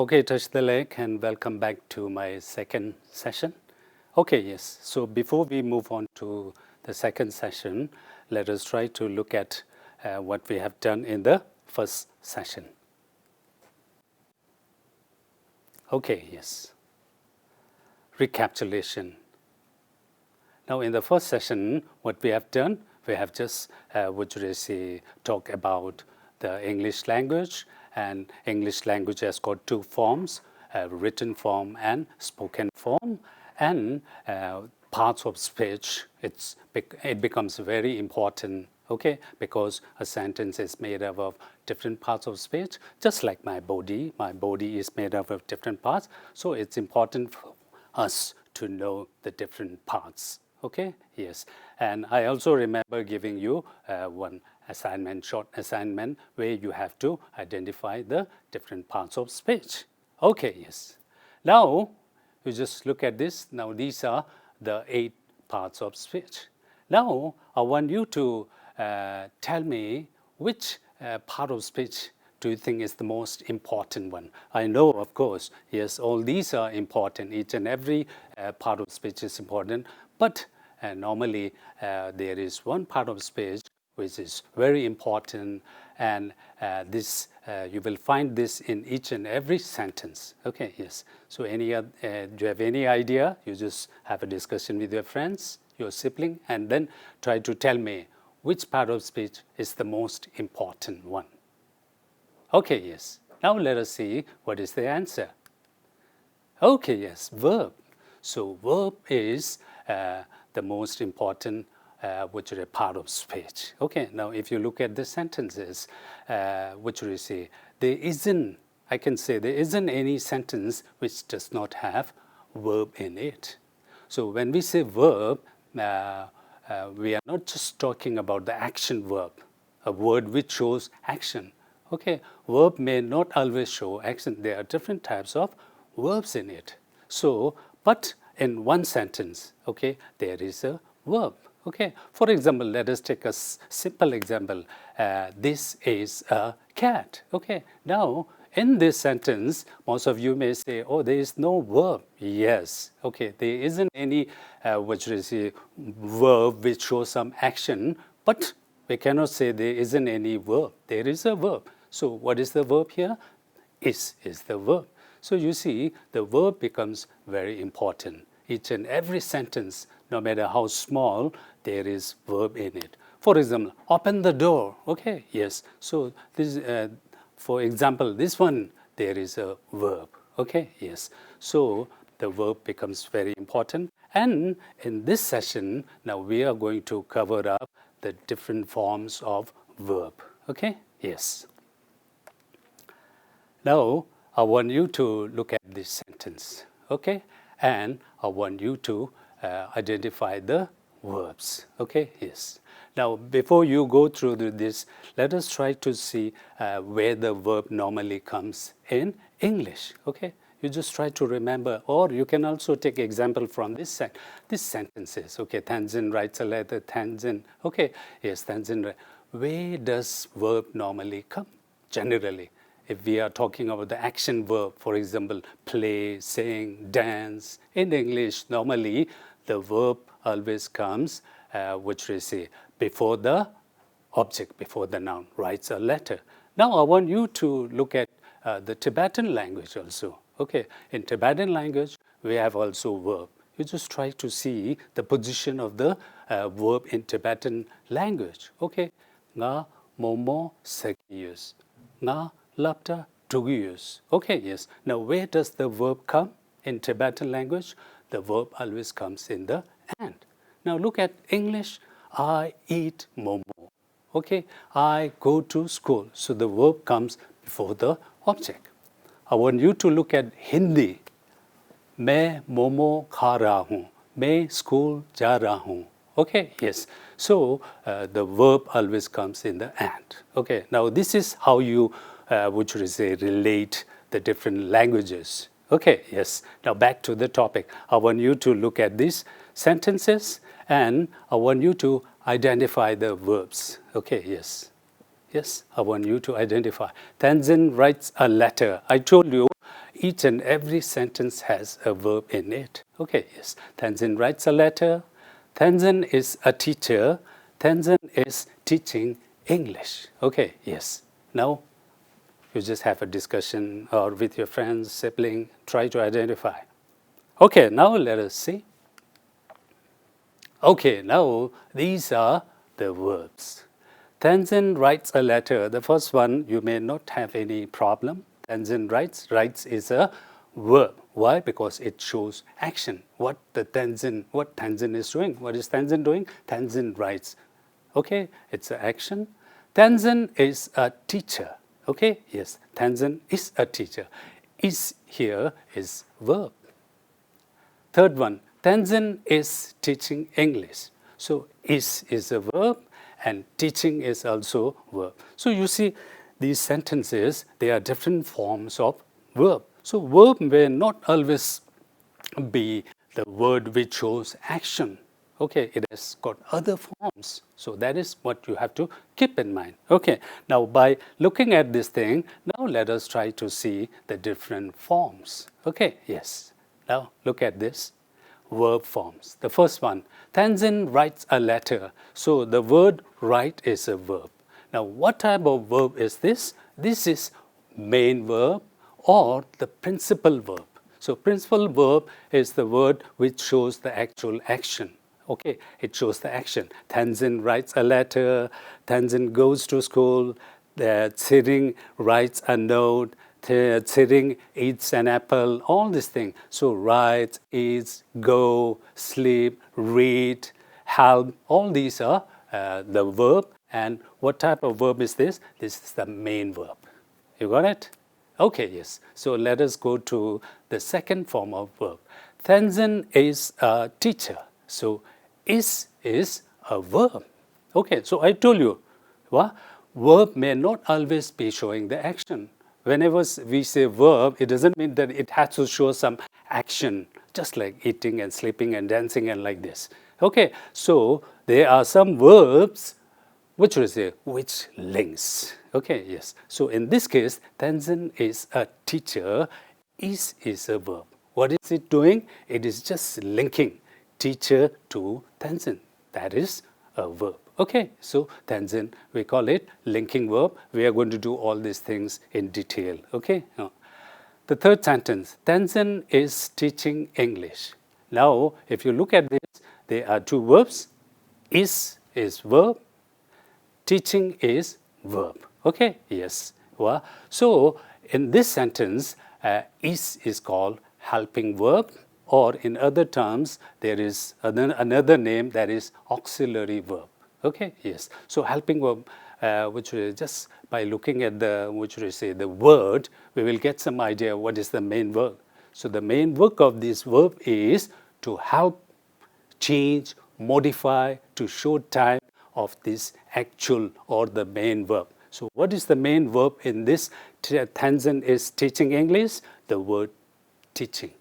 Okay, touch the leg and welcome back to my second session. Okay, yes. So before we move on to the second session, let us try to look at what we have done in the first session. Okay, yes. Recapitulation. Now in the first session, what we have done, we have just, talk about the English language, and English language has got two forms, written form and spoken form, and parts of speech. It becomes very important, okay, because a sentence is made up of different parts of speech, just like my body is made up of different parts, so it's important for us to know the different parts. Okay, yes. And I also remember giving you one assignment, short assignment, where you have to identify the different parts of speech. Okay, yes. Now, you just look at this. Now, these are the 8 parts of speech. Now, I want you to tell me which part of speech do you think is the most important one? I know, of course, yes, all these are important. Each and every part of speech is important. But normally, there is one part of speech which is very important, and you will find this in each and every sentence. Okay, yes. So, do you have any idea? You just have a discussion with your friends, your sibling, and then try to tell me which part of speech is the most important one. Okay, yes. Now let us see what is the answer. Okay, yes, verb. So verb is the most important part of speech. Okay, now if you look at the sentences, I can say there isn't any sentence which does not have verb in it. So when we say verb, we are not just talking about the action verb, a word which shows action. Okay, verb may not always show action. There are different types of verbs in it. So, but in one sentence, okay, there is a verb. Okay, for example, let us take a simple example. This is a cat. Okay, now in this sentence, most of you may say, oh, there is no verb. Yes, okay, there isn't any verb which shows some action, but we cannot say there isn't any verb. There is a verb. So what is the verb here? Is the verb. So you see, the verb becomes very important. Each and every sentence, no matter how small, there is verb in it. For example, open the door. Okay, yes. So this, for example, this one, there is a verb. Okay, yes. So the verb becomes very important. And in this session, now we are going to cover up the different forms of verb. Okay, yes. Now, I want you to look at this sentence, okay? And I want you to identify the verbs, okay? Yes. Now, before you go through this, let us try to see where the verb normally comes in English, okay? You just try to remember, or you can also take example from this sentences, okay? Tanzin writes a letter, Tanzin, okay? Yes, Tanzin. Where does verb normally come, generally? If we are talking about the action verb, for example, play, sing, dance, in English, normally the verb always comes, before the object, before the noun, writes a letter. Now I want you to look at the Tibetan language also. Okay, in Tibetan language, we have also verb. You just try to see the position of the verb in Tibetan language. Okay, nga momo sekiyus, nga lapta tugiyus. Okay, yes. Now, where does the verb come in Tibetan language? The verb always comes in the and. Now, look at English. I eat momo. Okay, I go to school. So, the verb comes before the object. I want you to look at Hindi. मैं मोमो खा रहा हूँ. मैं school जा रहा हूँ. Okay, yes. So, the verb always comes in the and. Okay, now this is how you relate the different languages. Okay, yes. Now back to the topic. I want you to look at these sentences and I want you to identify the verbs. Okay, yes. Yes, I want you to identify. Tanzin writes a letter. I told you each and every sentence has a verb in it. Okay, yes. Tenzin writes a letter. Tenzin is a teacher. Tenzin is teaching English. Okay, yes. Now, you just have a discussion or with your friends, sibling, try to identify. Okay, now let us see. Okay, now these are the verbs. Tenzin writes a letter. The first one, you may not have any problem. Tenzin writes. Writes is a verb. Why? Because it shows action. What Tenzin is doing. What is Tenzin doing? Tenzin writes. Okay, it's an action. Tenzin is a teacher. Okay, yes, Tenzin is a teacher. Is here is verb. Third one, Tenzin is teaching English. So is a verb and teaching is also verb. So you see these sentences, they are different forms of verb. So verb may not always be the word which shows action. Okay, it has got other forms. So that is what you have to keep in mind. Okay, now by looking at this thing, now let us try to see the different forms. Okay, yes. Now look at this. Verb forms. The first one, Tenzin writes a letter. So the word write is a verb. Now what type of verb is this? This is main verb or the principal verb. So principal verb is the word which shows the actual action. Okay, it shows the action. Tenzin writes a letter. Tenzin goes to school. Tsiring writes a note. Tsiring eats an apple. All these things. So write, eats, go, sleep, read, help. All these are the verb. And what type of verb is this? This is the main verb. You got it? Okay, yes. So let us go to the second form of verb. Tenzin is a teacher. So is a verb. Okay, so I told you, verb may not always be showing the action. Whenever we say verb, it doesn't mean that it has to show some action, just like eating and sleeping and dancing and like this. Okay, so there are some verbs which links. Okay, yes. So in this case, Tenzin is a teacher. Is a verb. What is it doing? It is just linking teacher to Tenzin. That is a verb. Okay, so Tenzin, we call it linking verb. We are going to do all these things in detail. Okay. The third sentence, Tenzin is teaching English. Now, if you look at this, there are two verbs. Is verb. Teaching is verb. Okay, yes. So in this sentence, is called helping verb, or in other terms, there is another name that is auxiliary verb. Okay, yes. So helping verb, which is just by looking at the word, we will get some idea what is the main verb. So the main work of this verb is to help, change, modify, to show type of this actual or the main verb. So what is the main verb in this? Tenzin is teaching English, the word teaching.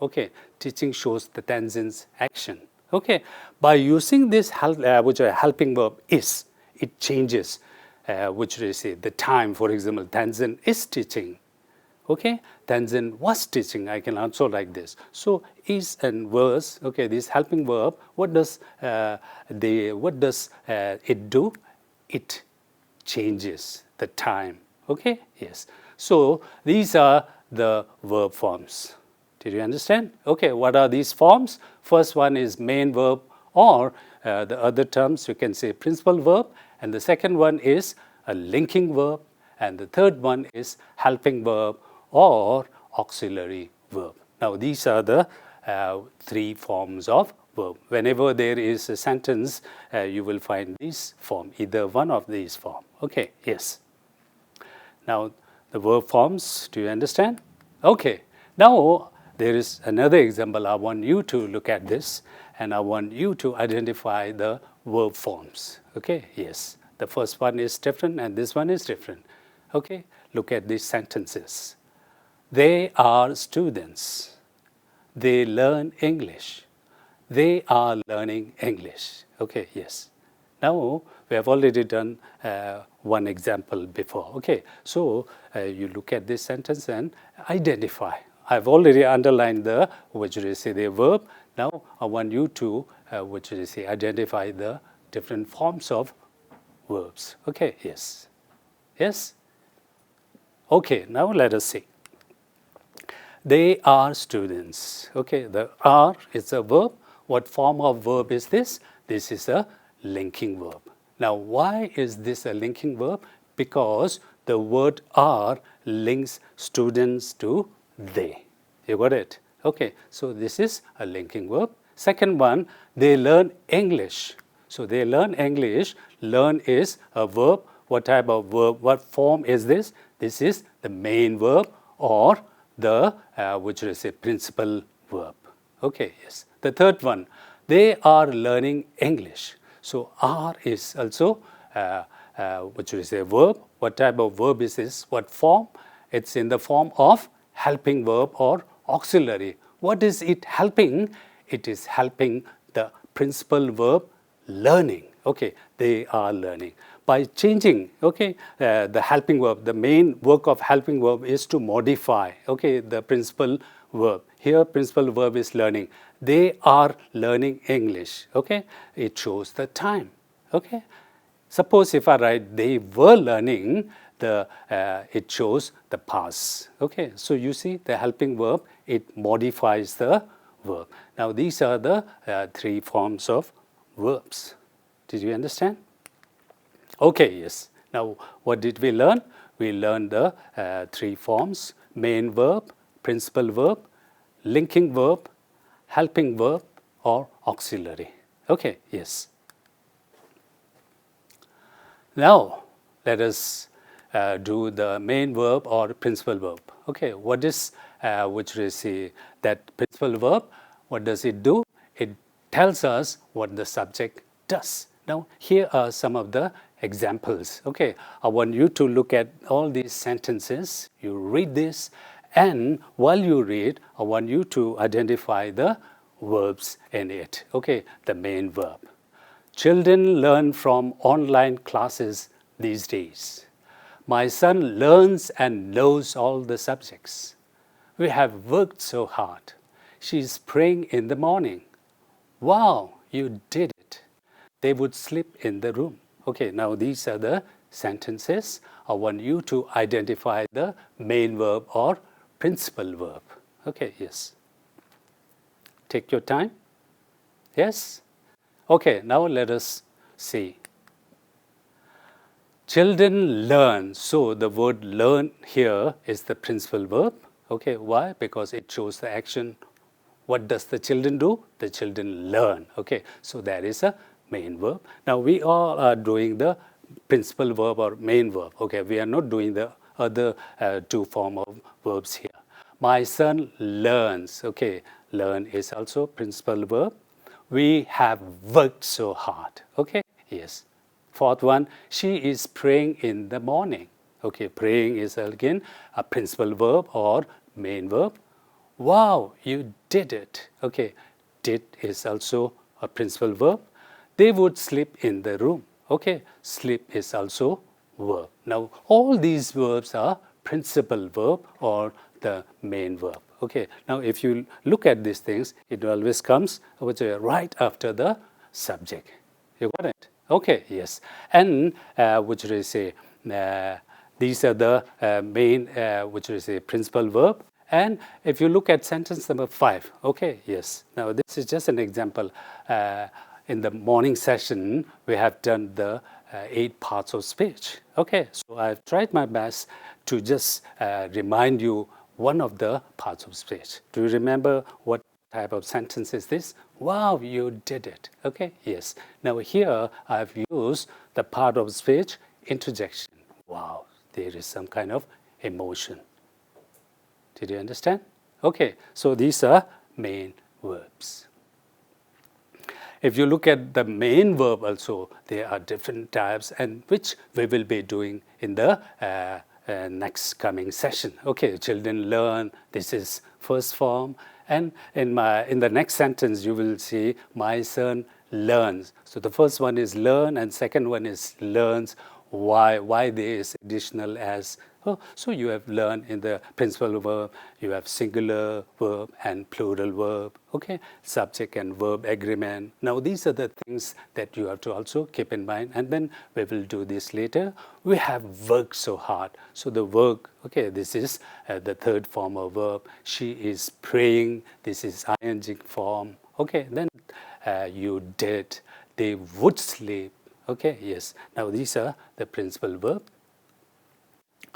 Okay, teaching shows the Tenzin's action. Okay, by using this helping verb is, it changes, the time. For example, Tenzin is teaching. Okay, Tenzin was teaching. I can also like this. So is and was. Okay, this helping verb. What does it do? It changes the time. Okay, yes. So these are the verb forms. Did you understand? Okay, what are these forms? First one is main verb, or the other terms you can say principal verb, and the second one is a linking verb, and the third one is helping verb or auxiliary verb. Now these are the three forms of verb. Whenever there is a sentence, you will find this form, either one of these form. Okay, yes. Now the verb forms, do you understand? Okay, now there is another example. I want you to look at this, and I want you to identify the verb forms. Okay, yes. The first one is different and this one is different. Okay, look at these sentences. They are students. They learn English. They are learning English. Okay, yes. Now, we have already done one example before. Okay, so you look at this sentence and identify I've already underlined the, which is say the verb. Now I want you to, which is say, identify the different forms of verbs. Okay, yes. Yes? Okay, now let us see. They are students. Okay, the are is a verb. What form of verb is this? This is a linking verb. Now, why is this a linking verb? Because the word are links students to they. You got it? Okay, so this is a linking verb. Second one, they learn English. So they learn English. Learn is a verb. What type of verb? What form is this? This is the main verb or the, which is a principal verb. Okay, yes. The third one, they are learning English. So are is also, which is a verb. What type of verb is this? What form? It's in the form of helping verb or auxiliary. What is it helping? It is helping the principal verb learning. Okay, they are learning. By changing, okay, the helping verb, the main work of helping verb is to modify, okay, the principal verb. Here, principal verb is learning. They are learning English, okay. It shows the time, okay. Suppose if I write they were learning, it shows the past, okay. So you see the helping verb, it modifies the verb. Now these are the three forms of verbs. Did you understand? Okay, yes. Now, what did we learn? We learned the three forms: main verb, principal verb, linking verb, helping verb, or auxiliary. Okay, yes. Now, let us do the main verb or principal verb. Okay, what is, which is that principal verb? What does it do? It tells us what the subject does. Now, here are some of the examples. Okay, I want you to look at all these sentences. You read this, and while you read, I want you to identify the verbs in it. Okay, the main verb. Children learn from online classes these days. My son learns and knows all the subjects. We have worked so hard. She's praying in the morning. Wow, you did it. They would sleep in the room. Okay, now these are the sentences. I want you to identify the main verb or principal verb. Okay, yes. Take your time. Yes? Okay, now let us see. Children learn. So the word learn here is the principal verb. Okay, why? Because it shows the action. What does the children do? The children learn. Okay, so that is a main verb. Now we all are doing the principal verb or main verb. Okay, we are not doing the other two form of verbs here. My son learns. Okay, learn is also principal verb. We have worked so hard. Okay, yes. Fourth one, she is praying in the morning. Okay, praying is again a principal verb or main verb. Wow, you did it. Okay, did is also a principal verb. They would sleep in the room. Okay, sleep is also verb. Now, all these verbs are principal verb or the main verb. Okay, now if you look at these things, it always comes right after the subject. You got it? Okay, yes. And which is say, these are the main, which is a principal verb. And if you look at sentence number 5, okay, yes. Now this is just an example. In the morning session, we have done the 8 parts of speech. Okay, so I've tried my best to just remind you one of the parts of speech. Do you remember what type of sentence is this? Wow, you did it. Okay, yes. Now here I've used the part of speech interjection. Wow, there is some kind of emotion. Did you understand? Okay, so these are main verbs. If you look at the main verb also, there are different types and which we will be doing in the next coming session. Okay, children learn, this is first form. And in the next sentence, you will see, my son learns. So the first one is learn and second one is learns. why there is additional as. Oh, so you have learned in the principal verb, you have singular verb and plural verb, okay? Subject and verb agreement. Now these are the things that you have to also keep in mind, and then we will do this later. We have worked so hard. So the work, okay, this is the third form of verb. She is praying, this is ing form, okay? Then you did, they would sleep, okay? Yes, now these are the principal verb.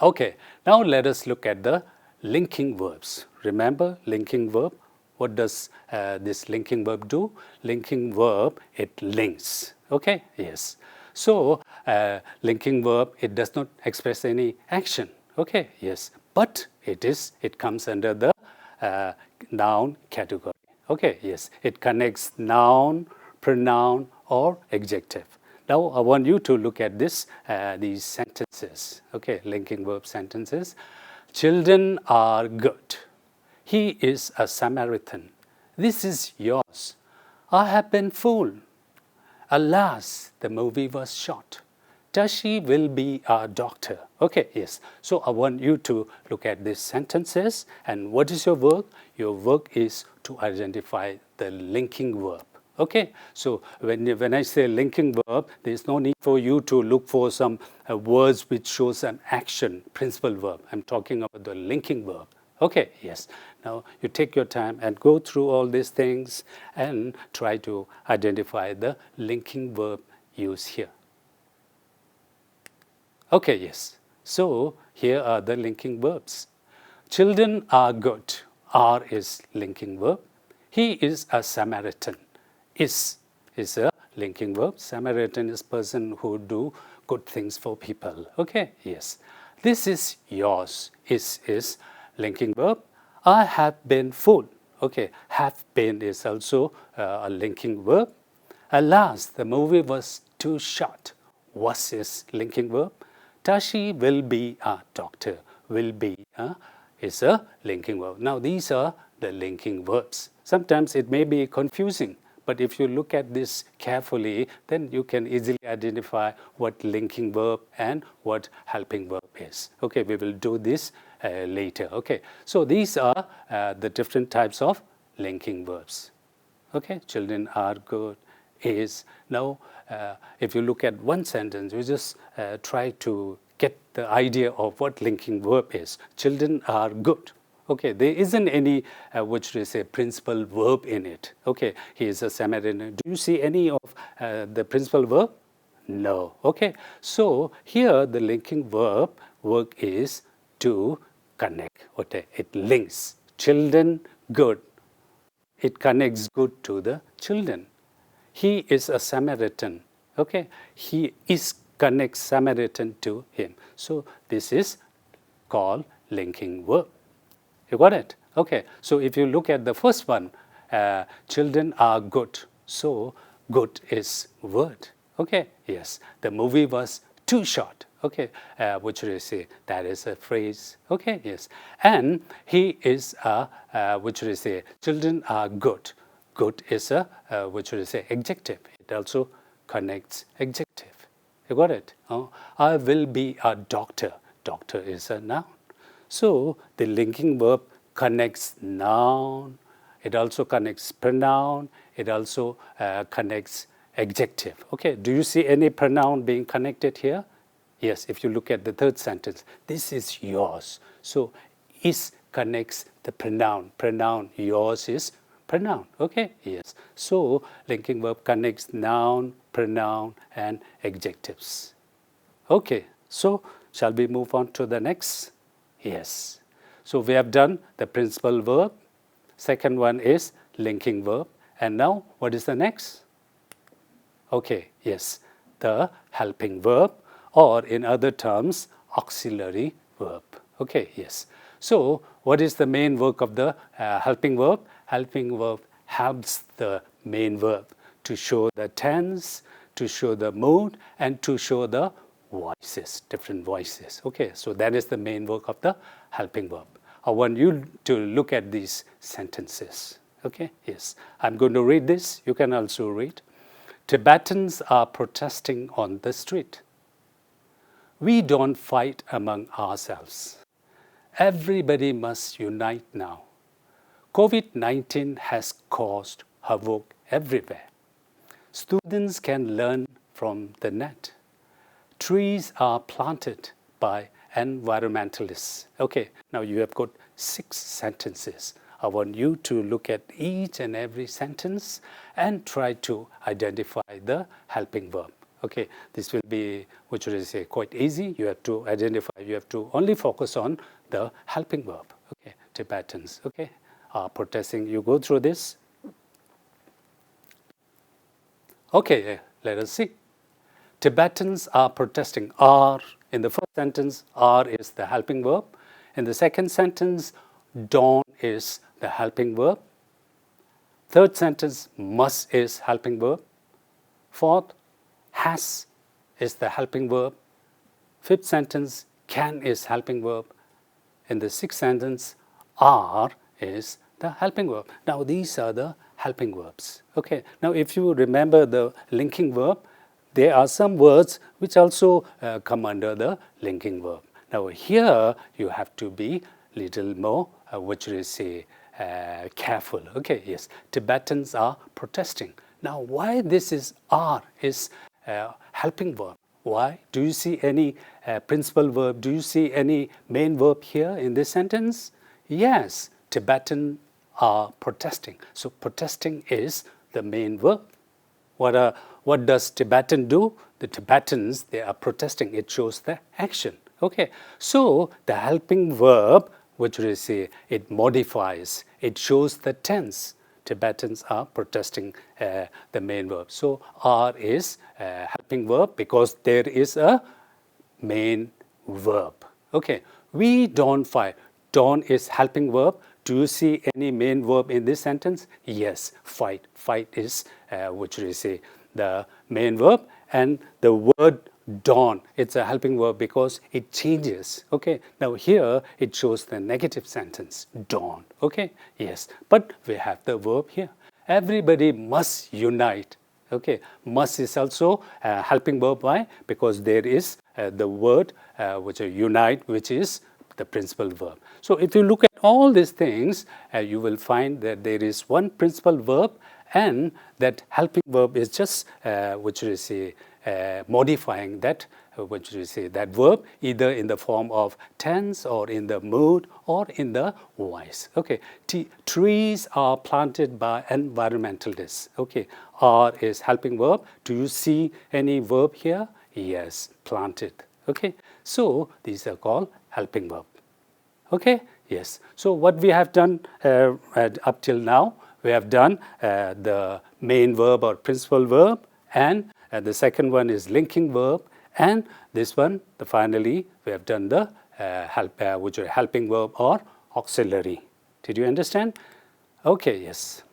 Okay, now let us look at the linking verbs. Remember linking verb? What does this linking verb do? Linking verb, it links. Okay, yes. So, linking verb, it does not express any action. Okay, yes. But it comes under the noun category. Okay, yes. It connects noun, pronoun, or adjective. Now, I want you to look at these sentences, okay, linking verb sentences. Children are good. He is a Samaritan. This is yours. I have been fooled. Alas, the movie was shot. Tashi will be our doctor. Okay, yes. So I want you to look at these sentences. And what is your work? Your work is to identify the linking verb. Okay, so when I say linking verb, there is no need for you to look for some words which shows an action, principal verb. I'm talking about the linking verb. Okay, yes. Now you take your time and go through all these things and try to identify the linking verb used here. Okay, yes. So here are the linking verbs. Children are good. Are is linking verb. He is a Samaritan. Is a linking verb. Samaritan is person who do good things for people. Okay, yes. This is yours. Is linking verb. I have been fooled. Okay, have been is also a linking verb. Alas, the movie was too short. Was is linking verb. Tashi will be a doctor. Will be is a linking verb. Now these are the linking verbs. Sometimes it may be confusing, but if you look at this carefully, then you can easily identify what linking verb and what helping verb is. Okay, we will do this later. Okay, so these are the different types of linking verbs. Okay, children are good, is. Now, if you look at one sentence, you just try to get the idea of what linking verb is. Children are good. Okay, there isn't any, which is a principal verb in it. Okay, he is a Samaritan. Do you see any of the principal verb? No. Okay, so here the linking verb work is to connect. Okay, it links. Children, good. It connects good to the children. He is a Samaritan. Okay, he is connects Samaritan to him. So this is called linking verb. You got it? Okay, so if you look at the first one, children are good. So good is word. Okay, yes. The movie was too short. Okay, which is say that is a phrase. Okay, yes. And he is a, which is say children are good. Good is a, which is say adjective. It also connects adjective. You got it? Oh, I will be a doctor. Doctor is a noun. So the linking verb connects noun, it also connects pronoun, it also connects adjective. Okay, do you see any pronoun being connected here? Yes, if you look at the third sentence, this is yours. So is connects the pronoun. Pronoun, yours is pronoun. Okay, yes. So linking verb connects noun, pronoun, and adjectives. Okay, so shall we move on to the next? Yes. So we have done the principal verb. Second one is linking verb. And now what is the next? Okay, yes, the helping verb, or in other terms, auxiliary verb. Okay, yes. So what is the main work of the helping verb? Helping verb helps the main verb to show the tense, to show the mood, and to show the voices, different voices. Okay, so that is the main work of the helping verb. I want you to look at these sentences. Okay, yes. I'm going to read this. You can also read. Tibetans are protesting on the street. We don't fight among ourselves. Everybody must unite now. COVID-19 has caused havoc everywhere. Students can learn from the net. Trees are planted by environmentalists. Okay, now you have got 6 sentences. I want you to look at each and every sentence and try to identify the helping verb. Okay, this will be, which is quite easy. You have to identify, you have to only focus on the helping verb. Okay, Tibetans, okay, are protesting. You go through this. Okay, let us see. Tibetans are protesting. Are, in the first sentence, are is the helping verb. In the second sentence, don't is the helping verb. Third sentence, must is helping verb. Fourth, has is the helping verb. Fifth sentence, can is helping verb. In the sixth sentence, are is the helping verb. Now, these are the helping verbs. Okay. Now, if you remember the linking verb, there are some words which also come under the linking verb. Now, here you have to be little more, careful. Okay, yes, Tibetans are protesting. Now, why this is are is helping verb? Why? Do you see any principal verb? Do you see any main verb here in this sentence? Yes, Tibetan are protesting. So protesting is the main verb. What does Tibetan do? The Tibetans, they are protesting. It shows the action. Okay, so the helping verb, which we say, it modifies, it shows the tense. Tibetans are protesting the main verb. So are is helping verb because there is a main verb. Okay, we don't fight. Don't is helping verb. Do you see any main verb in this sentence? Yes, fight. Fight is, which we say, the main verb. And the word don't, it's a helping verb because it changes. Okay, now here it shows the negative sentence, don't. Okay, yes, but we have the verb here. Everybody must unite. Okay, must is also a helping verb. Why? Because there is the word which is unite, which is the principal verb. So if you look at all these things, you will find that there is one principal verb, and that helping verb is just which is modifying that, which is that verb, either in the form of tense or in the mood or in the voice. Okay, trees are planted by environmentalists. Okay, are is helping verb. Do you see any verb here? Yes, planted. Okay, so these are called helping verb. Okay, yes. So what we have done up till now, we have done the main verb or principal verb, and the second one is linking verb, and this one, finally, we have done the which is helping verb or auxiliary. Did you understand? Okay, yes.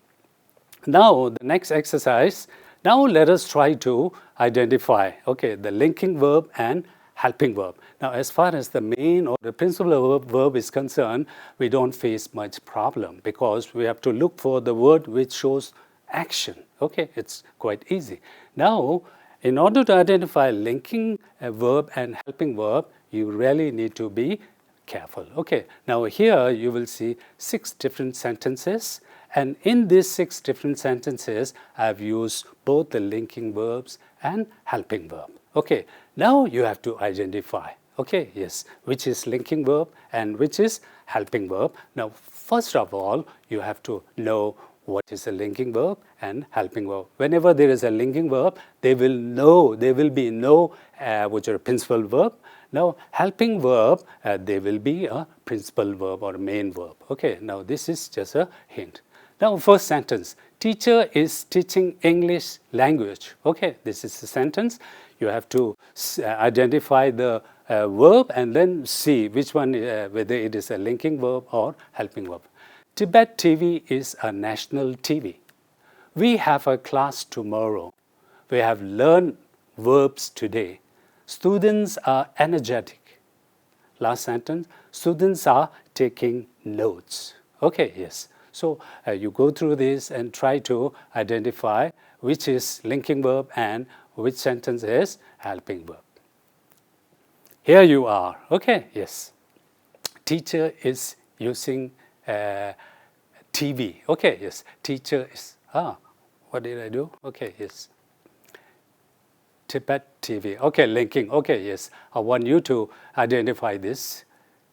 Now, the next exercise, now let us try to identify, okay, the linking verb and helping verb. Now, as far as the main or the principal verb is concerned, we don't face much problem because we have to look for the word which shows action. Okay, it's quite easy. Now, in order to identify linking verb and helping verb, you really need to be careful. Okay, now here you will see 6 different sentences, and in these 6 different sentences, I've used both the linking verbs and helping verb. Okay, now you have to identify, okay, yes, which is linking verb and which is helping verb. Now, first of all, you have to know what is a linking verb and helping verb. Whenever there is a linking verb, there will be no which are principal verb. Now, helping verb, there will be a principal verb or main verb. Okay, now this is just a hint. Now, first sentence, teacher is teaching English language. Okay, this is the sentence. You have to identify the verb and then see which one, whether it is a linking verb or helping verb. Tibettv is a national TV. We have a class tomorrow. We have learned verbs today. Students are energetic. Last sentence, students are taking notes. Okay, yes. So you go through this and try to identify which is linking verb and which sentence is helping verb. Here you are. Okay, yes. Teacher is using TV. Okay, yes. Teacher is, what did I do? Okay, yes. Tibettv. Okay, linking. Okay, yes. I want you to identify this.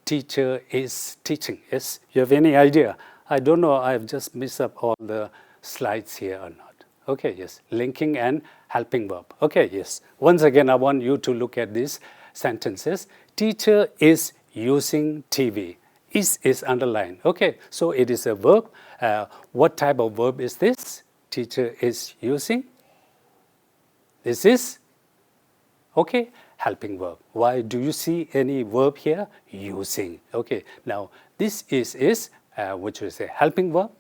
Teacher is teaching. Yes. You have any idea? I don't know. I've just mixed up all the slides here or not. Okay, yes. Linking and helping verb. Okay, yes. Once again, I want you to look at these sentences. Teacher is using TV. Is underlined. Okay, so it is a verb. What type of verb is this? Teacher is using. This is, okay, helping verb. Why do you see any verb here? Using. Okay, now this is which is a helping verb.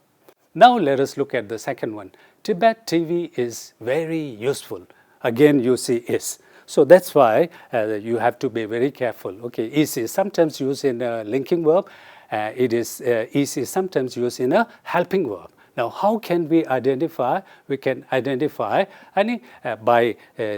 Now let us look at the second one. Tibettv is very useful. Again, you see is. So that's why you have to be very careful. Okay, is sometimes used in a linking verb. Is sometimes used in a helping verb. Now, how can we identify? We can identify by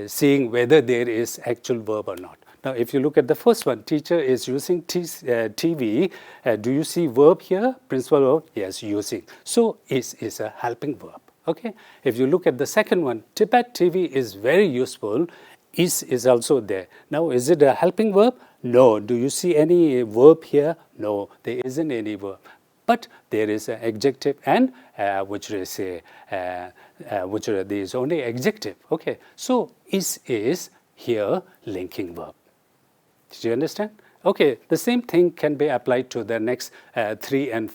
seeing whether there is actual verb or not. Now, if you look at the first one, teacher is using TV. Do you see verb here? Principal verb? Yes, using. So, is a helping verb. Okay. If you look at the second one, Tibettv is very useful. Is also there. Now, is it a helping verb? No. Do you see any verb here? No, there isn't any verb. But there is an adjective and which is there is only adjective. Okay. So, is here linking verb. Did you understand? Okay. The same thing can be applied to the next 3 and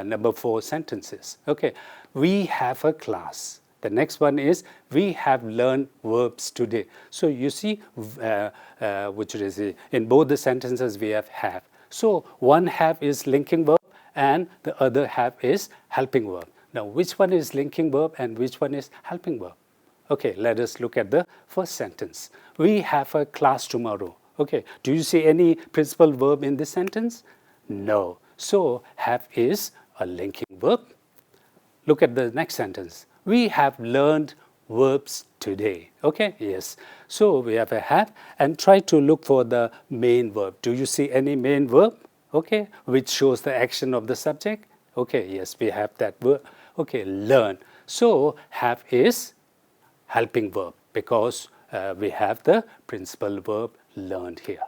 number 4 sentences. Okay. We have a class. The next one is, we have learned verbs today. So you see, which is in both the sentences we have. So one have is linking verb and the other have is helping verb. Now which one is linking verb and which one is helping verb? Okay, let us look at the first sentence. We have a class tomorrow. Okay, do you see any principal verb in this sentence? No. So have is a linking verb. Look at the next sentence. We have learned verbs today. Okay, yes. So we have a have and try to look for the main verb. Do you see any main verb? Okay, which shows the action of the subject? Okay, yes, we have that verb. Okay, learn. So have is helping verb because we have the principal verb learned here.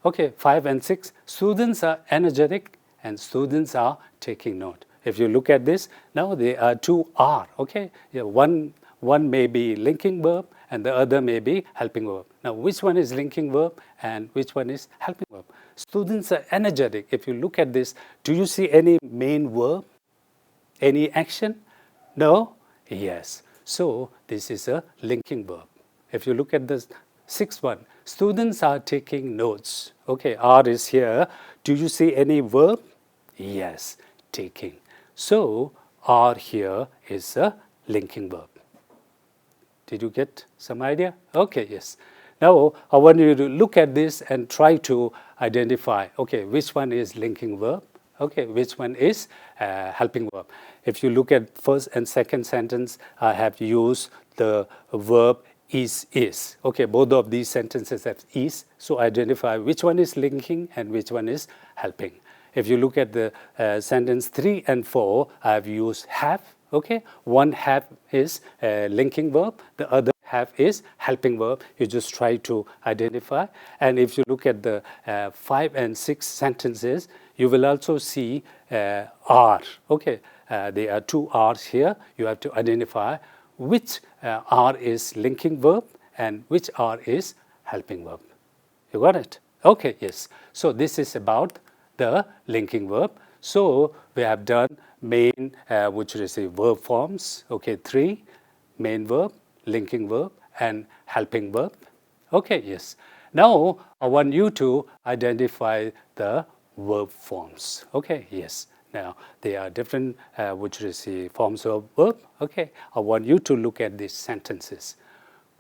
Okay, 5 and 6. Students are energetic and students are taking note. If you look at this, now there are 2 are, okay? Yeah, one may be linking verb and the other may be helping verb. Now, which one is linking verb and which one is helping verb? Students are energetic. If you look at this, do you see any main verb? Any action? No? Yes. So, this is a linking verb. If you look at the 6th one, students are taking notes. Okay, are is here. Do you see any verb? Yes, taking. So, are here is a linking verb. Did you get some idea? Okay, yes. Now, I want you to look at this and try to identify, okay, which one is linking verb? Okay, which one is helping verb? If you look at first and second sentence, I have used the verb is. Okay, both of these sentences have is. So, identify which one is linking and which one is helping. If you look at the sentence 3 and 4, I have used have. Okay, one have is linking verb, the other have is helping verb. You just try to identify. And if you look at the 5 and 6 sentences, you will also see are. Okay, there are 2 R's here. You have to identify which R is linking verb and which R is helping verb. You got it? Okay, yes. So this is about the linking verb. So we have done main, which is the verb forms. Okay, 3, main verb, linking verb, and helping verb. Okay, yes. Now I want you to identify the verb forms. Okay, yes. Now there are different, which is the forms of verb. Okay, I want you to look at these sentences.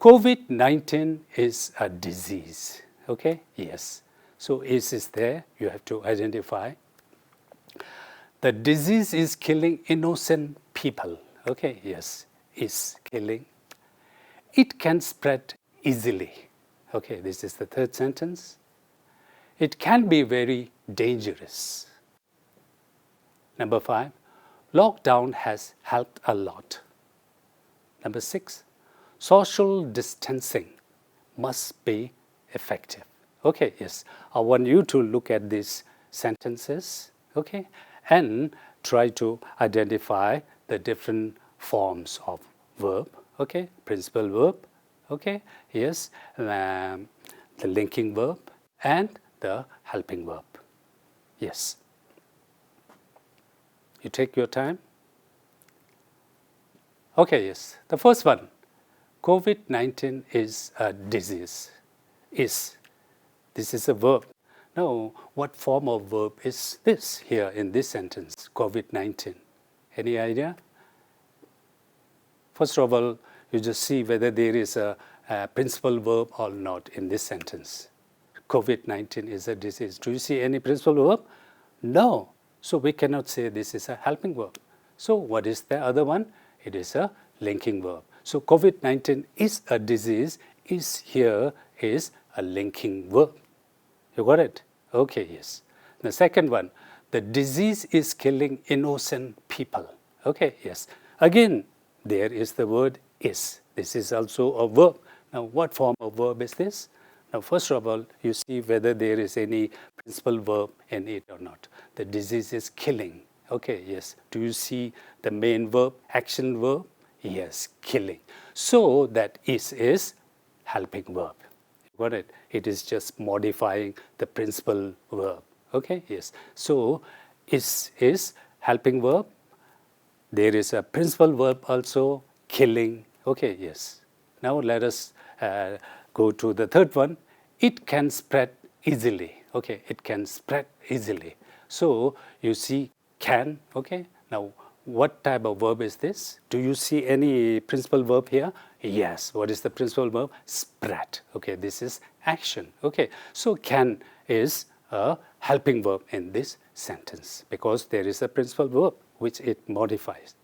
COVID-19 is a disease. Okay, yes. So is there, you have to identify. The disease is killing innocent people. Okay, yes, is killing. It can spread easily. Okay, this is the third sentence. it can be very dangerous. Number 5, lockdown has helped a lot. Number 6, social distancing must be effective. Okay, yes, I want you to look at these sentences, okay, and try to identify the different forms of verb, okay, principal verb, okay, yes, the linking verb and the helping verb. Yes. You take your time. Okay, yes. The first one, COVID-19 is a disease. Is. This is a verb. Now, what form of verb is this here in this sentence, COVID-19? Any idea? First of all, you just see whether there is a principal verb or not in this sentence. COVID-19 is a disease. Do you see any principal verb? No. So we cannot say this is a helping verb. So what is the other one? It is a linking verb. So COVID-19 is a disease, is here is a linking verb. You got it? Okay, yes. The second one, the disease is killing innocent people. Okay, yes. Again, there is the word is. This is also a verb. Now, what form of verb is this? Now, first of all, you see whether there is any principal verb in it or not. The disease is killing. Okay, yes. Do you see the main verb, action verb? Yes, killing. So, that is helping verb. You got it? It is just modifying the principal verb. Okay, yes. So, is helping verb. There is a principal verb also, killing. Okay, yes. Now, let us go to the third one. It can spread easily. Okay, it can spread easily. So you see can. Okay, now what type of verb is this? Do you see any principal verb here? Yes. What is the principal verb? Spread. Okay, this is action. Okay, so can is a helping verb in this sentence because there is a principal verb which it modifies.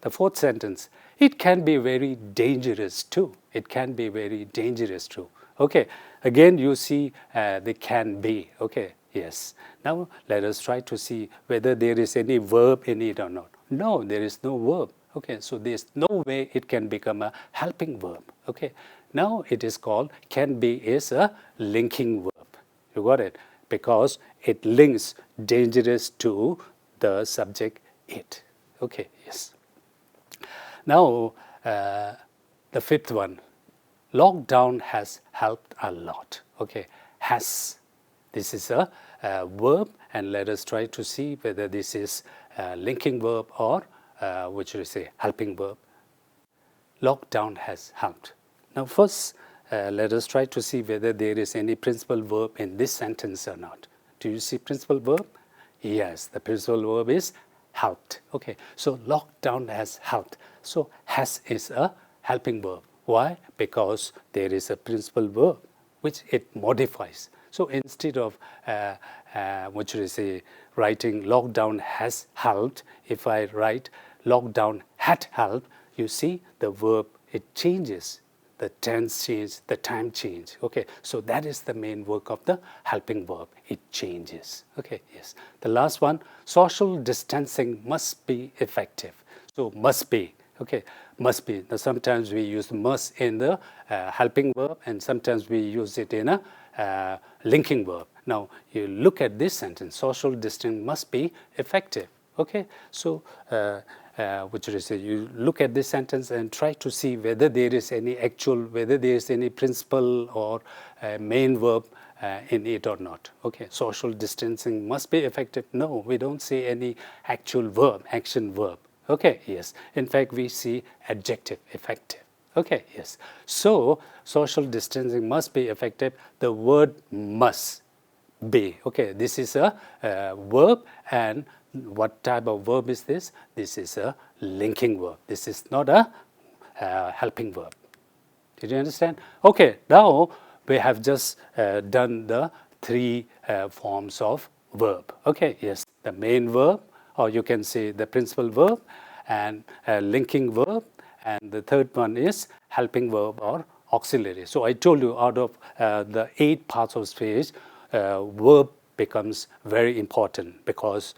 The fourth sentence, it can be very dangerous too. It can be very dangerous too. Okay, again you see the can be. Okay, yes. Now let us try to see whether there is any verb in it or not. No, there is no verb. Okay, so there is no way it can become a helping verb. Okay, now it is called can be is a linking verb. You got it? Because it links dangerous to the subject it. Okay, yes. Now, the fifth one, lockdown has helped a lot. Okay, has. This is a verb, and let us try to see whether this is a linking verb or which we say helping verb. Lockdown has helped. Now, first, let us try to see whether there is any principal verb in this sentence or not. Do you see principal verb? Yes, the principal verb is helped. Okay, so lockdown has helped. So has is a helping verb. Why? Because there is a principal verb which it modifies. So instead of what should I say, writing lockdown has helped, if I write lockdown had helped, you see the verb it changes. The tense change, the time change. Okay, so that is the main work of the helping verb. It changes. Okay, yes. The last one, social distancing must be effective. So must be. Okay, must be. Now, sometimes we use must in the helping verb, and sometimes we use it in a linking verb. Now, you look at this sentence. Social distancing must be effective. Okay, so what should I say? You look at this sentence and try to see whether there is any actual, whether there is any principal or main verb in it or not. Okay, social distancing must be effective. No, we don't see any actual verb, action verb. Okay, yes. In fact, we see adjective, effective. Okay, yes. So, social distancing must be effective. The word must be. Okay, this is a verb, and what type of verb is this? This is a linking verb. This is not a helping verb. Did you understand? Okay, now we have just done the three forms of verb. Okay, yes, the main verb, or you can say the principal verb, and linking verb, and the third one is helping verb or auxiliary. So I told you out of the 8 parts of speech, verb becomes very important, because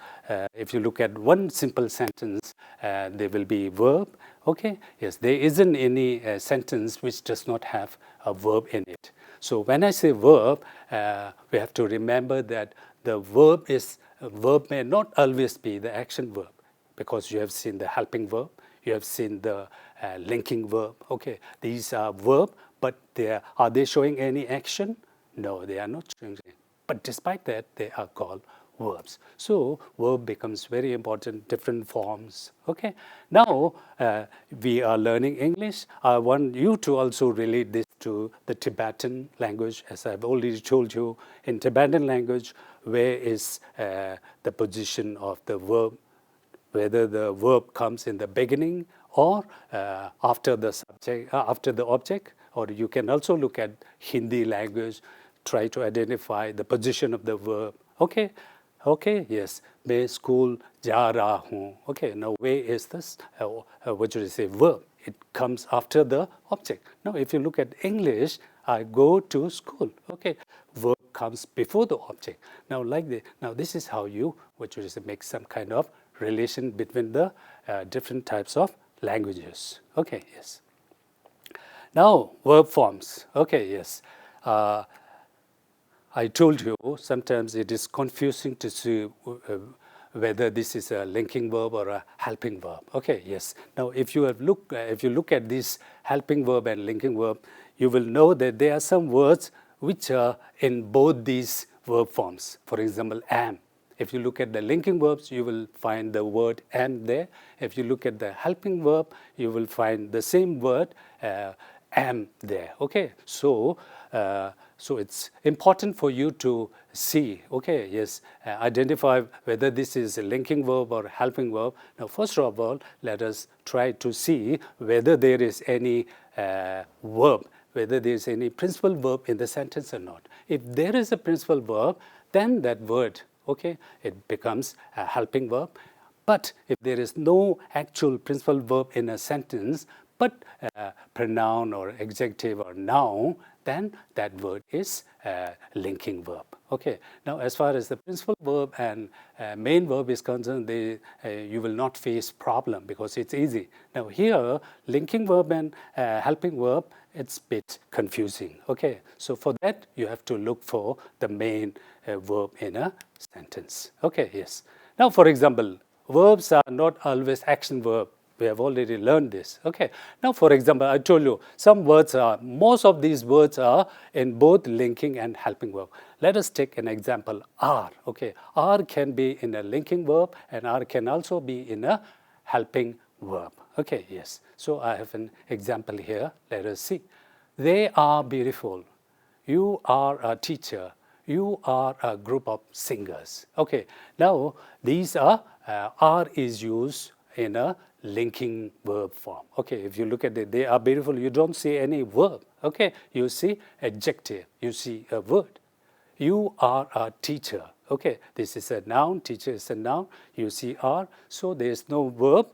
if you look at one simple sentence, there will be verb. Okay, yes, there isn't any sentence which does not have a verb in it. So when I say verb, we have to remember that the verb may not always be the action verb, because you have seen the helping verb, you have seen the linking verb. Okay, these are verb, but are they showing any action? No, they are not showing any. But despite that, they are called verbs. So verb becomes very important, different forms. Okay. Now we are learning English. I want you to also relate this to the Tibetan language. As I've already told you, in Tibetan language, where is the position of the verb? Whether the verb comes in the beginning or after the subject, after the object. Or you can also look at Hindi language, try to identify the position of the verb. Okay, okay, yes. मैं school जा रहा हूँ. Okay, now where is this? What should I say? Verb. It comes after the object. Now, if you look at English, I go to school. Okay, verb comes before the object. Now, now this is how you, what should I say, make some kind of relation between the different types of languages. Okay, yes. Now, verb forms. Okay, yes. I told you sometimes it is confusing to see whether this is a linking verb or a helping verb. Okay, yes. Now, if you look at this helping verb and linking verb, you will know that there are some words which are in both these verb forms. For example, am. If you look at the linking verbs, you will find the word am there. If you look at the helping verb, you will find the same word am there. Okay, so it's important for you to see, okay, yes, identify whether this is a linking verb or helping verb. Now, first of all, let us try to see whether there is any verb, whether there is any principal verb in the sentence or not. If there is a principal verb, then that word, okay, it becomes a helping verb. But if there is no actual principal verb in a sentence, but pronoun or adjective or noun, then that word is a linking verb. Okay. Now, as far as the principal verb and main verb is concerned, you will not face problem because it's easy. Now, here, linking verb and helping verb, it's a bit confusing. Okay. So, for that, you have to look for the main verb in a sentence. Okay. Yes. Now, for example, verbs are not always action verb. We have already learned this. Okay. Now, for example, I told you some words most of these words are in both linking and helping verb. Let us take an example, are. Okay. Are can be in a linking verb and are can also be in a helping verb. Okay. Yes. So, I have an example here. Let us see. They are beautiful. You are a teacher. You are a group of singers. Okay. Now, these are is used in a linking verb form. Okay, if you look at it, they are beautiful, you don't see any verb. Okay, you see adjective, you see a word. You are a teacher. Okay, this is a noun, teacher is a noun, you see are, so there is no verb,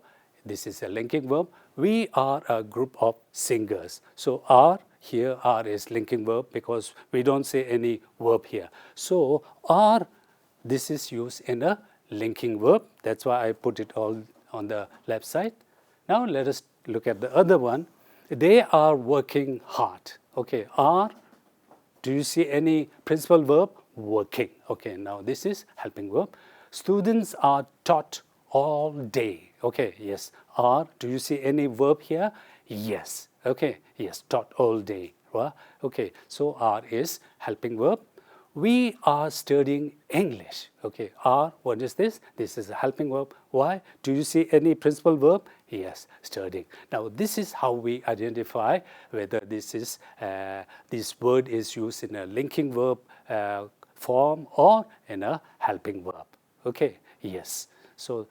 this is a linking verb. We are a group of singers. So are, here are is linking verb because we don't say any verb here. So are, this is used in a linking verb. That's why I put it all on the left side. Now let us look at the other one. They are working hard. Okay, are, do you see any principal verb? Working. Okay, now this is helping verb. Students are taught all day. Okay, yes. Are, do you see any verb here? Yes. Okay, yes, taught all day. Okay, so are is helping verb. We are studying English. Okay, are, what is this? This is a helping verb. Why? Do you see any principal verb? Yes, studying. Now, this is how we identify whether this word is used in a linking verb form or in a helping verb. Okay, yes. So,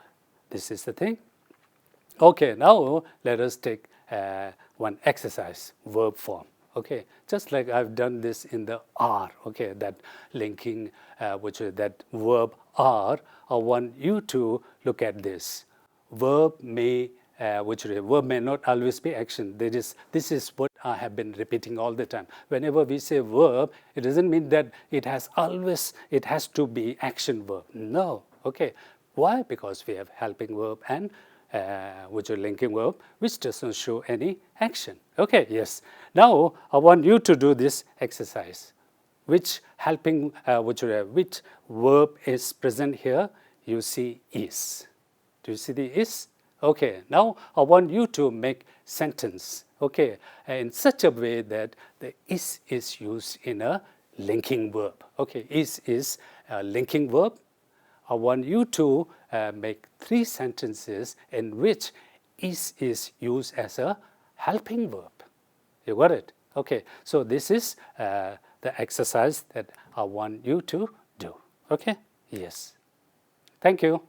this is the thing. Okay, now let us take one exercise, verb form. Okay, just like I've done this in the are, okay, that linking, which is that verb are, I want you to look at this. Verb may, verb may not always be action. This is what I have been repeating all the time. Whenever we say verb, it doesn't mean that it has to be action verb. No, okay. Why? Because we have helping verb and which is linking verb, which doesn't show any action. Okay, yes. Now I want you to do this exercise. Which which verb is present here? You see is. Do you see the is? Okay, now I want you to make sentence, okay, in such a way that the is used in a linking verb. Okay, is a linking verb. I want you to make 3 sentences in which is used as a helping verb. You got it? Okay, so this is the exercise that I want you to do. Okay? Yes. Thank you.